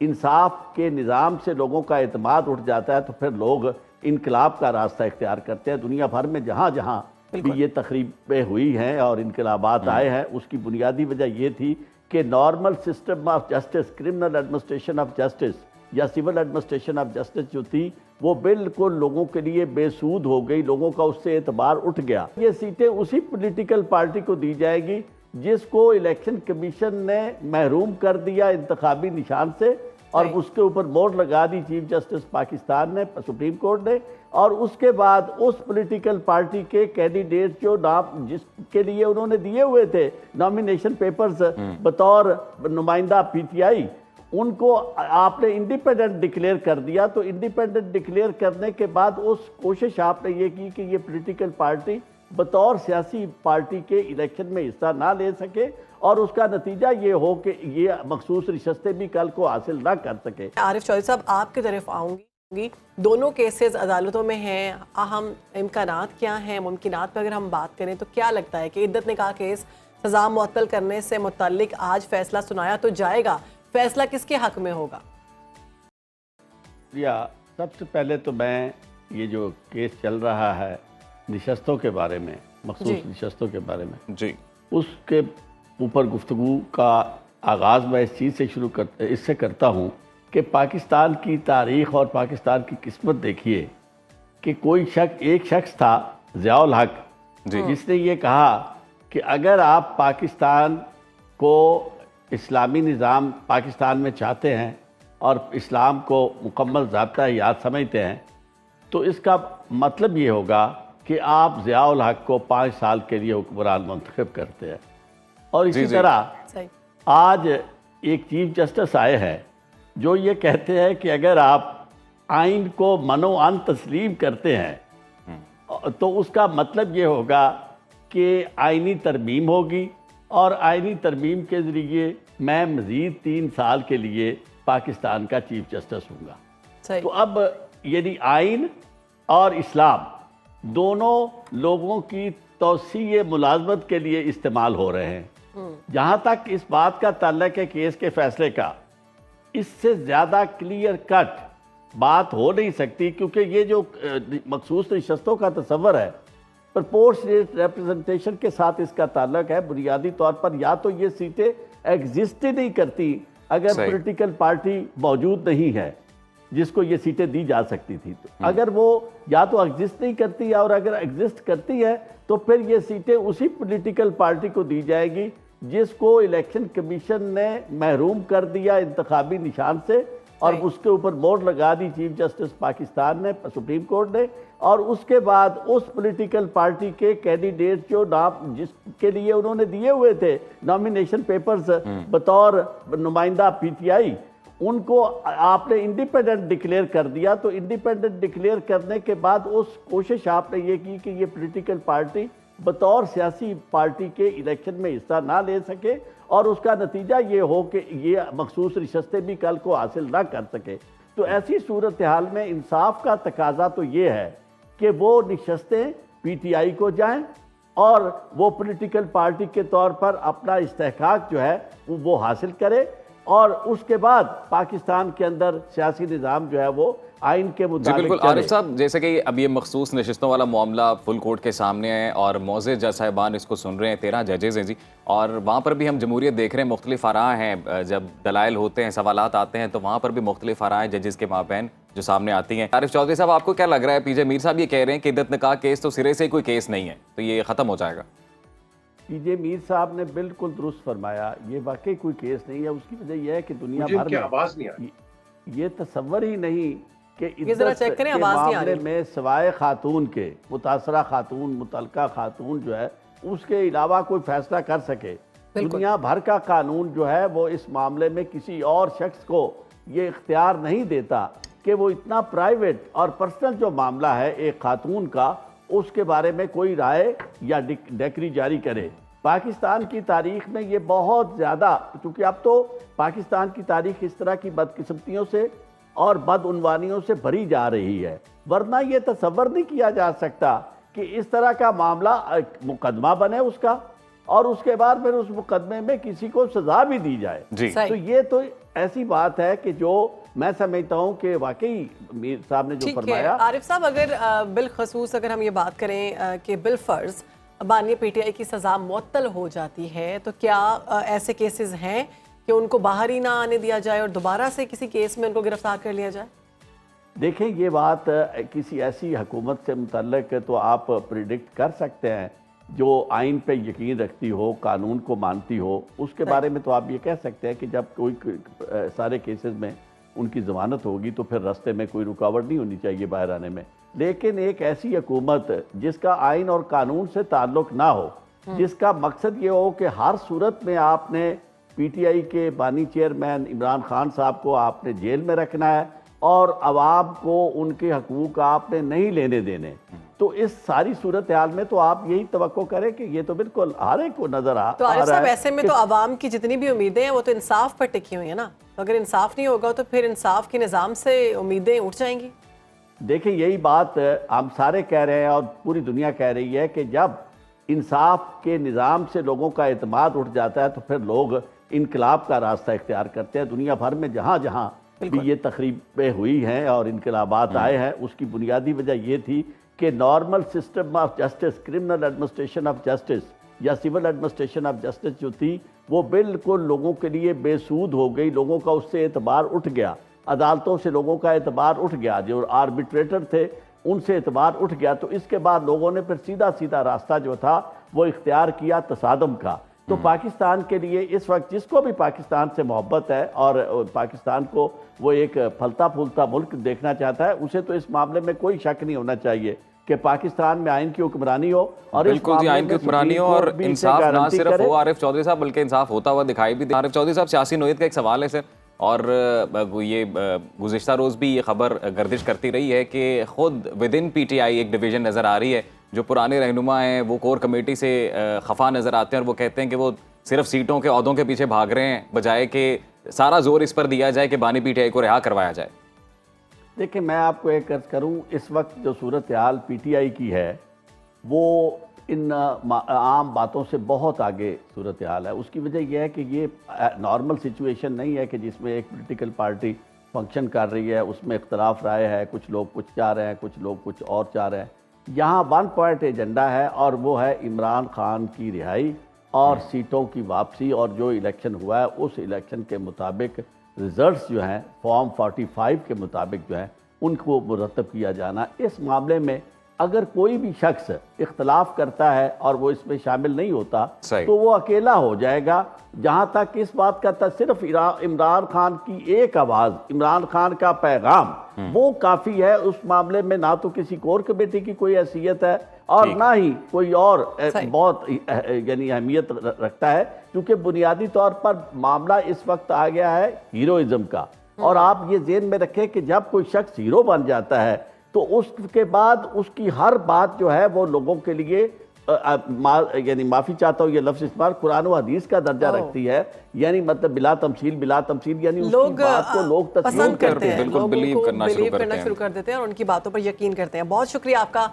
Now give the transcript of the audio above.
इंसाफ के निज़ाम से लोगों का एतमाद उठ जाता है तो फिर लोग इनकलाब का रास्ता इख्तियार करते हैं। दुनिया भर में जहाँ जहाँ भी ये तकरीबें हुई हैं और इनकलाबात आए हैं, उसकी बुनियादी वजह ये थी कि normal system of justice, criminal administration of justice या सिविल एडमिनिस्ट्रेशन ऑफ जस्टिस जो थी वो बिल्कुल लोगों के लिए बेसूद हो गई, लोगों का उससे एतबार उठ गया। ये सीटें उसी पॉलिटिकल पार्टी को दी जाएगी जिसको इलेक्शन कमीशन ने महरूम कर दिया इंतखाबी निशान से, और उसके ऊपर मोहर लगा दी चीफ जस्टिस पाकिस्तान ने, सुप्रीम कोर्ट ने। और उसके बाद उस पॉलिटिकल पार्टी के कैंडिडेट जो नाम जिसके लिए उन्होंने दिए हुए थे नॉमिनेशन पेपर्स बतौर नुमाइंदा पीटीआई, उनको आपने इंडिपेंडेंट डिक्लेयर कर दिया। तो इंडिपेंडेंट डिक्लेयर करने के बाद उस कोशिश आपने ये की कि ये पॉलिटिकल पार्टी बतौर सियासी पार्टी के इलेक्शन में हिस्सा ना ले सके और उसका नतीजा ये हो कि ये मखसूस नशस्तें भी कल को हासिल ना कर सके। आरिफ चौधरी साहब, आपकी तरफ आऊँगी। दोनों केसेस अदालतों में हैं, अहम इम्कानात क्या हैं, मुमकिनात पर अगर हम बात करें तो क्या लगता है कि इद्दत निकाह केस सज़ा मुअत्तल करने से मुतल्लिक आज फैसला सुनाया तो जाएगा, फैसला किसके हक में होगा? सबसे पहले तो मैं ये जो केस चल रहा है नशस्तों के बारे में, मखसूस नशस्तों के बारे में जी, उसके ऊपर गुफ्तगू का आगाज़ मैं इस चीज़ से इससे करता हूँ कि पाकिस्तान की तारीख़ और पाकिस्तान की किस्मत देखिए कि एक शख्स था ज़ियाउल हक जिसने ये कहा कि अगर आप पाकिस्तान को इस्लामी निज़ाम पाकिस्तान में चाहते हैं और इस्लाम को मुकम्मल ज़ाब्ता हयात समझते हैं तो इसका मतलब ये होगा कि आप ज़ियाउल हक को 5 साल के लिए हुक्मरान मुंतखब करते हैं। और इसी तरह आज एक चीफ जस्टिस आए हैं जो ये कहते हैं कि अगर आप आइन को मनो-अन तस्लीम करते हैं तो उसका मतलब ये होगा कि आइनी तरमीम होगी और आइनी तरमीम के ज़रिए मैं मज़ीद 3 साल के लिए पाकिस्तान का चीफ जस्टिस हूँगा। तो अब यदि आइन और इस्लाम दोनों लोगों की तौसीए मुलाजमत के लिए इस्तेमाल हो रहे हैं। जहाँ तक इस बात का ताल्लुक है केस के फैसले का, इससे ज़्यादा क्लियर कट बात हो नहीं सकती, क्योंकि ये जो मखसूस नशस्तों का तस्वर है प्रोपोर्शनेट रिप्रेजेंटेशन के साथ इसका ताल्लुक है। बुनियादी तौर पर या तो ये सीटें एग्जिस्ट ही नहीं करती अगर पॉलिटिकल पार्टी मौजूद नहीं है जिसको ये सीटें दी जा सकती थी। तो अगर वो या तो एग्जिस्ट नहीं करती है और अगर एग्जिस्ट करती है तो फिर ये सीटें उसी पॉलिटिकल पार्टी को दी जाएगी जिसको इलेक्शन कमीशन ने महरूम कर दिया इंतखाबी निशान से, और उसके ऊपर मोहर लगा दी चीफ जस्टिस पाकिस्तान ने, सुप्रीम कोर्ट ने। और उसके बाद उस पॉलिटिकल पार्टी के कैंडिडेट जो नाम जिसके लिए उन्होंने दिए हुए थे नॉमिनेशन पेपर्स बतौर नुमाइंदा पीटीआई, उनको आपने इंडिपेंडेंट डिक्लेयर कर दिया। तो इंडिपेंडेंट डिक्लेयर करने के बाद उस कोशिश आपने ये की कि ये पॉलिटिकल पार्टी बतौर सियासी पार्टी के इलेक्शन में हिस्सा ना ले सके और उसका नतीजा ये हो कि ये मखसूस नशस्तें भी कल को हासिल ना कर सके। तो ऐसी सूरत हाल में इंसाफ का तकाजा तो ये है कि वो नशस्तें पीटीआई को जाएं और वो पॉलिटिकल पार्टी के तौर पर अपना इस्तेहकाक जो है वो हासिल करे, और उसके बाद पाकिस्तान के अंदर सियासी निज़ाम जो है वो आइन के मुताबिक बिल्कुल। आरिफ साहब, जैसे कि अब ये मखसूस नशिस्तों वाला मामला फुल कोर्ट के सामने है और मौज़े जज साहिबान इसको सुन रहे हैं, 13 जजेज़ हैं जी, और वहाँ पर भी हम जमहूरियत देख रहे हैं, मुख्तलिफ आरा हैं। जब दलाइल होते हैं, सवालात आते हैं तो वहाँ पर भी मुख्तलिफ आरा हैं जजेज़ के माबैन जो सामने आती हैं। आरिफ चौधरी साहब, आपको क्या लग रहा है? पीजे मीर साहब ये कह रहे हैं कि इद्दत निकाह केस तो सिरे से ही कोई केस नहीं है, तो ये ख़त्म हो जाएगा। पीजे मीर साहब ने बिल्कुल दुरुस्त फरमाया, ये वाकई कोई केस नहीं है। उसकी वजह यह है कि दुनिया भर में आवाज़ नहीं आई, ये तस्वर ही नहीं कि इद्दत के मामले में सवाए खातून के मुतासरा खातून, मुतलका खातून जो है उसके अलावा कोई फैसला कर सके। दुनिया भर का कानून जो है वो इस मामले में किसी और शख्स को ये इख्तियार नहीं देता कि वो इतना प्राइवेट और पर्सनल जो मामला है एक खातून का, उसके बारे में कोई राय या डिक्री जारी करे। पाकिस्तान की तारीख में ये बहुत ज़्यादा, क्योंकि अब तो पाकिस्तान की तारीख इस तरह की बदकिस्मतियों से और बदउनवानियों से भरी जा रही है, वरना ये तसव्वुर नहीं किया जा सकता कि इस तरह का मामला मुकदमा बने उसका और उसके बाद फिर उस मुकदमे में किसी को सजा भी दी जाए। तो ये तो ایسی بات ہے کہ جو میں سمجھتا ہوں کہ واقعی میر صاحب نے جو ٹھیک ہے فرمایا. عارف صاحب، اگر بالخصوص اگر ہم یہ بات کریں کہ بالفرض بانی پی ٹی آئی کی سزا معطل ہو جاتی ہے تو کیا ایسے کیسز ہیں کہ ان کو باہر ہی نہ آنے دیا جائے اور دوبارہ سے کسی کیس میں ان کو گرفتار کر لیا جائے؟ دیکھیں یہ بات کسی ایسی حکومت سے متعلق تو آپ پریڈکٹ کر سکتے ہیں جو آئین پہ یقین رکھتی ہو، قانون کو مانتی ہو. اس کے بارے میں تو آپ یہ کہہ سکتے ہیں کہ جب کوئی سارے کیسز میں ان کی ضمانت ہوگی تو پھر راستے میں کوئی رکاوٹ نہیں ہونی چاہیے باہر آنے میں. لیکن ایک ایسی حکومت جس کا آئین اور قانون سے تعلق نہ ہو، جس کا مقصد یہ ہو کہ ہر صورت میں آپ نے پی ٹی آئی کے بانی چیئرمین عمران خان صاحب کو آپ نے جیل میں رکھنا ہے اور عوام کو ان کے حقوق آپ نے نہیں لینے دینے، تو اس ساری صورتحال میں تو آپ یہی توقع کریں کہ یہ تو بالکل ہر ایک کو نظر آ تو عارف رہا صاحب ہے. ایسے میں تو عوام کی جتنی بھی امیدیں ہیں وہ تو انصاف پر ٹکی ہوئی ہیں نا. اگر انصاف نہیں ہوگا تو پھر انصاف کے نظام سے امیدیں اٹھ جائیں گی. دیکھیں یہی بات ہم سارے کہہ رہے ہیں اور پوری دنیا کہہ رہی ہے کہ جب انصاف کے نظام سے لوگوں کا اعتماد اٹھ جاتا ہے تو پھر لوگ انقلاب کا راستہ اختیار کرتے ہیں. دنیا بھر میں جہاں جہاں بھی یہ تقریبیں ہوئی ہیں اور انقلابات آئے ہیں، اس کی بنیادی وجہ یہ تھی کہ normal system of justice, criminal administration of justice یا سول ایڈمنسٹریشن آف جسٹس جو تھی وہ بالکل لوگوں کے لیے بے سود ہو گئی. لوگوں کا اس سے اعتبار اٹھ گیا، عدالتوں سے لوگوں کا اعتبار اٹھ گیا، جو آربیٹریٹر تھے ان سے اعتبار اٹھ گیا. تو اس کے بعد لوگوں نے پھر سیدھا راستہ جو تھا وہ اختیار کیا تصادم کا. تو پاکستان کے لیے اس وقت جس کو بھی پاکستان سے محبت ہے اور پاکستان کو وہ ایک پھلتا پھولتا ملک دیکھنا چاہتا ہے، اسے تو اس معاملے میں کوئی شک نہیں ہونا چاہیے کہ پاکستان میں آئین کی حکمرانی ہو اور بالکل جی آئین کی حکمرانی ہو اور انصاف نہ صرف ہو عارف چودھری صاحب بلکہ انصاف ہوتا ہوا دکھائی بھی دے. عارف چودھری صاحب سیاسی نوعیت کا ایک سوال ہے سر، اور یہ گزشتہ روز بھی یہ خبر گردش کرتی رہی ہے کہ خود with in P T I ایک ڈویژن نظر آ رہی ہے. جو پرانے رہنما ہیں وہ کور کمیٹی سے خفا نظر آتے ہیں اور وہ کہتے ہیں کہ وہ صرف سیٹوں کے عہدوں کے پیچھے بھاگ رہے ہیں بجائے کہ سارا زور اس پر دیا جائے کہ بانی پی ٹی آئی کو رہا کروایا جائے. دیکھیں میں آپ کو ایک عرض کروں، اس وقت جو صورتحال پی ٹی آئی کی ہے وہ ان عام باتوں سے بہت آگے صورتحال ہے. اس کی وجہ یہ ہے کہ یہ نارمل سچویشن نہیں ہے کہ جس میں ایک پولیٹیکل پارٹی فنکشن کر رہی ہے، اس میں اختلاف رائے ہے، کچھ لوگ کچھ چاہ رہے ہیں، کچھ لوگ کچھ اور چاہ رہے ہیں. یہاں ون پوائنٹ ایجنڈا ہے اور وہ ہے عمران خان کی رہائی اور سیٹوں کی واپسی. اور جو الیکشن ہوا ہے اس الیکشن کے مطابق ریزلٹس جو ہیں فارم 45 کے مطابق جو ہیں ان کو مرتب کیا جانا. اس معاملے میں اگر کوئی بھی شخص اختلاف کرتا ہے اور وہ اس میں شامل نہیں ہوتا تو وہ اکیلا ہو جائے گا. جہاں تک اس بات کا صرف عمران خان کی ایک آواز، عمران خان کا پیغام وہ کافی ہے. اس معاملے میں نہ تو کسی کور کمیٹی کی کوئی حیثیت ہے اور نہ ہی کوئی اور بہت یعنی اہمیت رکھتا ہے، کیونکہ بنیادی طور پر معاملہ اس وقت آ گیا ہے ہیروئزم کا. اور آپ یہ ذہن میں رکھیں کہ جب کوئی شخص ہیرو بن جاتا ہے تو اس کے بعد اس کی ہر بات جو ہے وہ لوگوں کے لیے یعنی معافی چاہتا ہوں یہ لفظ استعمال قرآن و حدیث کا درجہ رکھتی ہے. یعنی مطلب بلا تمثیل یعنی اس کی بات کو لوگ پسند کرتے ہیں، بالکل بلیو کرنا شروع شروع کر دیتے ہیں اور ان کی باتوں پر یقین کرتے ہیں. بہت شکریہ آپ کا